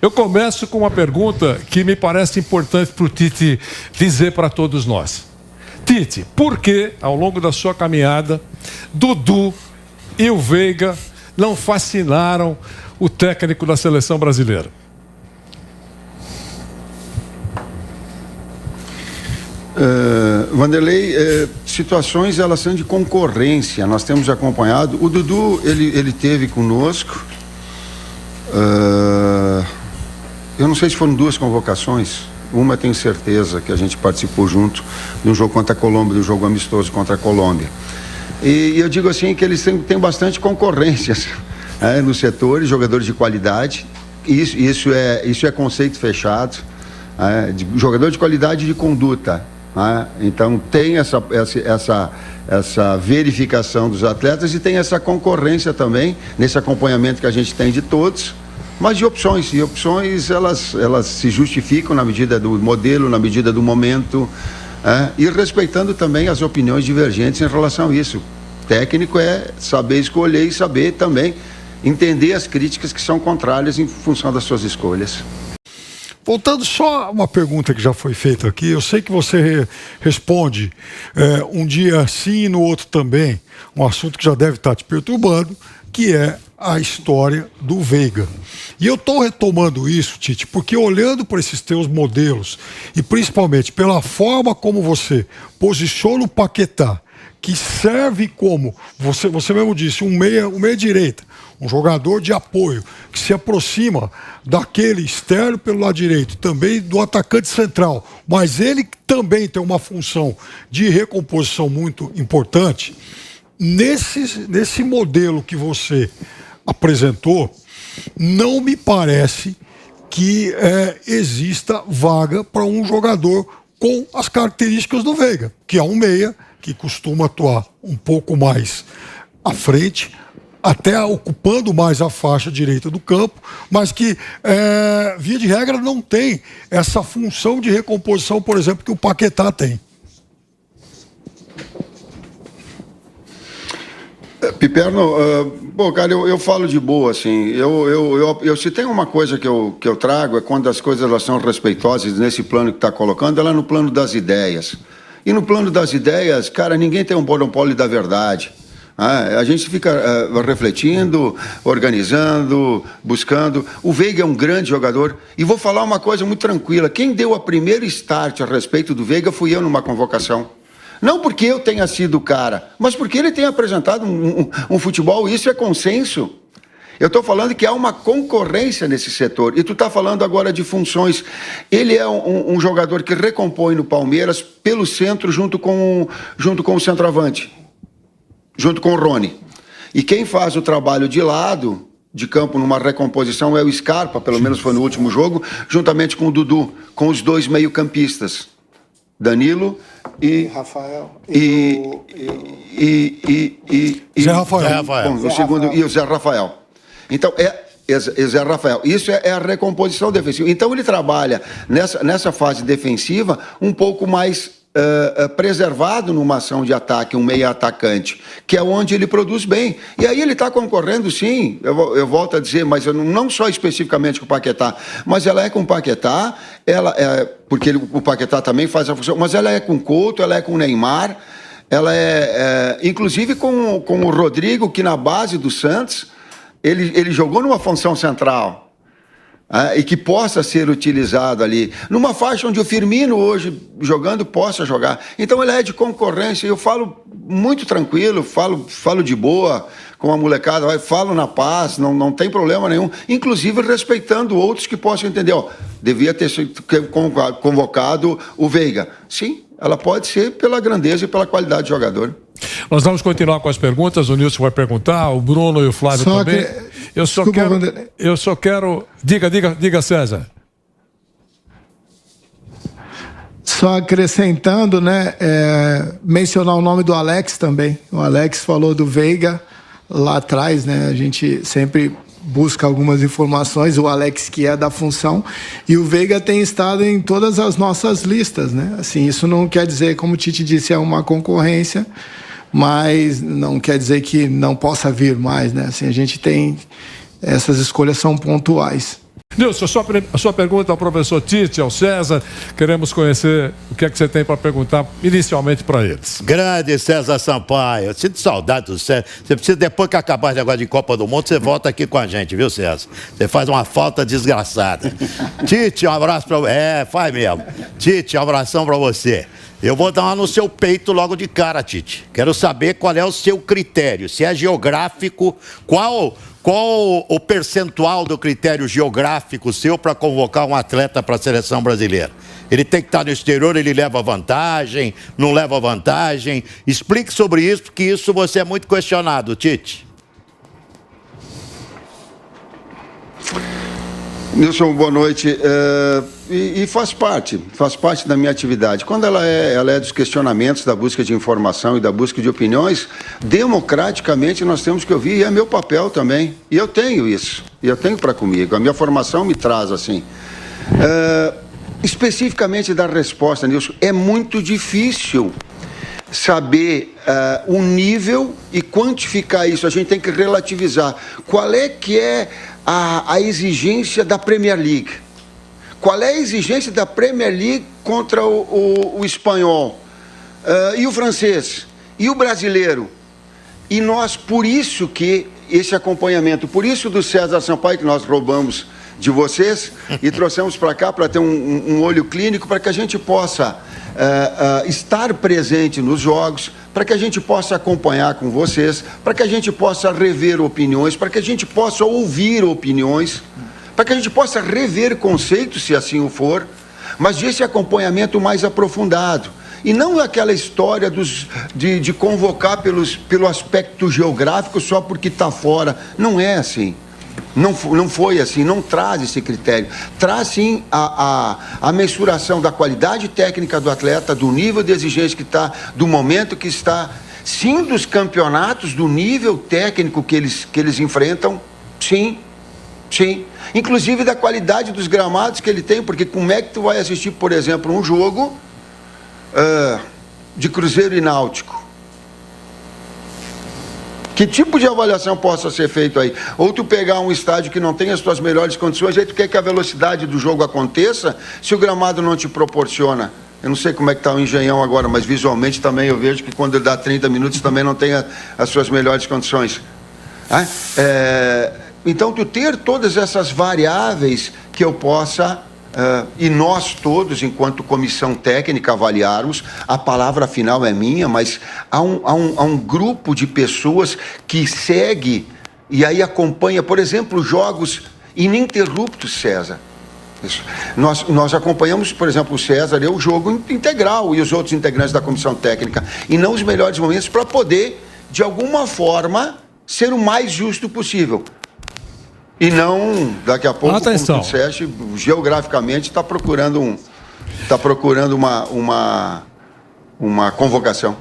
Eu começo com uma pergunta que me parece importante para o Tite dizer para todos nós. Tite, por que, ao longo da sua caminhada, Dudu e o Veiga não fascinaram o técnico da seleção brasileira? Vanderlei, situações elas são de concorrência, nós temos acompanhado. O Dudu, ele teve conosco, eu não sei se foram 2 convocações, uma tenho certeza que a gente participou junto de um jogo contra a Colômbia, de um jogo amistoso contra a Colômbia. E eu digo assim que eles têm bastante concorrência no setor, jogadores de qualidade. Isso é conceito fechado, jogador de qualidade e de conduta. Então tem essa verificação dos atletas e tem essa concorrência também nesse acompanhamento que a gente tem de todos, mas de opções, e opções elas se justificam na medida do modelo, na medida do momento, e respeitando também as opiniões divergentes em relação a isso. Técnico é saber escolher e saber também entender as críticas que são contrárias em função das suas escolhas. Voltando só a uma pergunta que já foi feita aqui, eu sei que você responde um dia sim e no outro também, um assunto que já deve estar te perturbando, que é a história do Veiga. E eu estou retomando isso, Tite, porque olhando para esses teus modelos e principalmente pela forma como você posiciona o Paquetá, que serve como, você mesmo disse, um meia direita, um jogador de apoio, que se aproxima daquele externo pelo lado direito, também do atacante central, mas ele também tem uma função de recomposição muito importante. Nesse modelo que você apresentou, não me parece que exista vaga para um jogador com as características do Veiga, que é um meia, que costuma atuar um pouco mais à frente, até ocupando mais a faixa direita do campo, mas que, via de regra, não tem essa função de recomposição, por exemplo, que o Paquetá tem. Piperno, cara, eu falo de boa, assim, se tem uma coisa que eu trago, é quando as coisas elas são respeitosas nesse plano que está colocando, ela é no plano das ideias. E no plano das ideias, cara, ninguém tem um monopólio da verdade. A gente fica refletindo, organizando, buscando. O Veiga é um grande jogador. E vou falar uma coisa muito tranquila. Quem deu a primeira start a respeito do Veiga fui eu numa convocação. Não porque eu tenha sido o cara, mas porque ele tem apresentado um futebol, isso é consenso. Eu estou falando que há uma concorrência nesse setor. E tu está falando agora de funções. Ele é um jogador que recompõe no Palmeiras pelo centro junto com o centroavante, junto com o Rony. E quem faz o trabalho de lado, de campo, numa recomposição, é o Scarpa, pelo menos foi no último jogo, juntamente com o Dudu, com os 2 meio-campistas, Danilo e Rafael Zé Rafael. Bom, o segundo, e o Zé Rafael. Então, Zé Rafael, isso é a recomposição defensiva. Então, ele trabalha nessa fase defensiva um pouco mais preservado numa ação de ataque, um meia atacante, que é onde ele produz bem. E aí ele está concorrendo, sim, eu volto a dizer, mas não só especificamente com o Paquetá, mas ela é com o Paquetá, porque o Paquetá também faz a função, mas ela é com o Couto, ela é com o Neymar, ela inclusive com o Rodrigo, que na base do Santos, ele jogou numa função central. E que possa ser utilizado ali, numa faixa onde o Firmino hoje jogando possa jogar. Então ele é de concorrência, eu falo muito tranquilo, falo de boa com a molecada, falo na paz, não tem problema nenhum, inclusive respeitando outros que possam entender, devia ter sido convocado o Veiga. Sim, ela pode ser pela grandeza e pela qualidade de jogador. Nós vamos continuar com as perguntas, o Nilson vai perguntar, o Bruno e o Flávio também. Eu só quero... Diga, César. Só acrescentando, né, mencionar o nome do Alex também. O Alex falou do Veiga lá atrás, né, a gente sempre busca algumas informações, o Alex que é da função, e o Veiga tem estado em todas as nossas listas, né, assim, isso não quer dizer, como o Tite disse, é uma concorrência, mas não quer dizer que não possa vir mais, né, assim, a gente tem, essas escolhas são pontuais. Nilson, a sua pergunta ao professor Tite, ao César, queremos conhecer o que é que você tem para perguntar inicialmente para eles. Grande César Sampaio, eu sinto saudade do César. Você precisa, depois que acabar esse negócio de Copa do Mundo, você volta aqui com a gente, viu, César? Você faz uma falta desgraçada. Tite, um abraço para você. Faz mesmo. Tite, um abração para você. Eu vou dar uma no seu peito logo de cara, Tite. Quero saber qual é o seu critério. Se é geográfico, qual o percentual do critério geográfico seu para convocar um atleta para a seleção brasileira? Ele tem que estar no exterior, ele leva vantagem, não leva vantagem? Explique sobre isso, porque isso você é muito questionado, Tite. Nilson, boa noite. E faz parte da minha atividade. Quando ela é dos questionamentos, da busca de informação e da busca de opiniões, democraticamente nós temos que ouvir, e é meu papel também. E eu tenho isso, e eu tenho para comigo. A minha formação me traz assim. Especificamente da resposta, Nilson, é muito difícil saber o nível e quantificar isso. A gente tem que relativizar. Qual é que é a exigência da Premier League? Qual é a exigência da Premier League contra o espanhol? E o francês? E o brasileiro? E nós, por isso que esse acompanhamento, por isso do César Sampaio, que nós roubamos de vocês e trouxemos para cá para ter um olho clínico, para que a gente possa estar presente nos jogos, para que a gente possa acompanhar com vocês, para que a gente possa rever opiniões, para que a gente possa ouvir opiniões, para que a gente possa rever conceitos, se assim o for, mas desse acompanhamento mais aprofundado. E não aquela história de convocar pelo aspecto geográfico só porque está fora. Não é assim. Não foi assim, não traz esse critério. Traz sim a mensuração da qualidade técnica do atleta, do nível de exigência que está, do momento que está, sim, dos campeonatos, do nível técnico que eles enfrentam, sim. Inclusive da qualidade dos gramados que ele tem, porque como é que tu vai assistir, por exemplo, um jogo de Cruzeiro e Náutico? Que tipo de avaliação possa ser feito aí? Ou tu pegar um estádio que não tem as tuas melhores condições, aí tu quer que a velocidade do jogo aconteça, se o gramado não te proporciona. Eu não sei como é que está o Engenhão agora, mas visualmente também eu vejo que quando ele dá 30 minutos também não tem as suas melhores condições. Então, tu ter todas essas variáveis que eu possa... e nós todos, enquanto comissão técnica, avaliarmos, a palavra final é minha, mas há um grupo de pessoas que segue e aí acompanha, por exemplo, jogos ininterruptos, César. Isso. Nós acompanhamos, por exemplo, o César, o jogo integral e os outros integrantes da comissão técnica, e não os melhores momentos, para poder, de alguma forma, ser o mais justo possível. E não, daqui a pouco, atenção, como tu disseste, geograficamente está procurando uma convocação.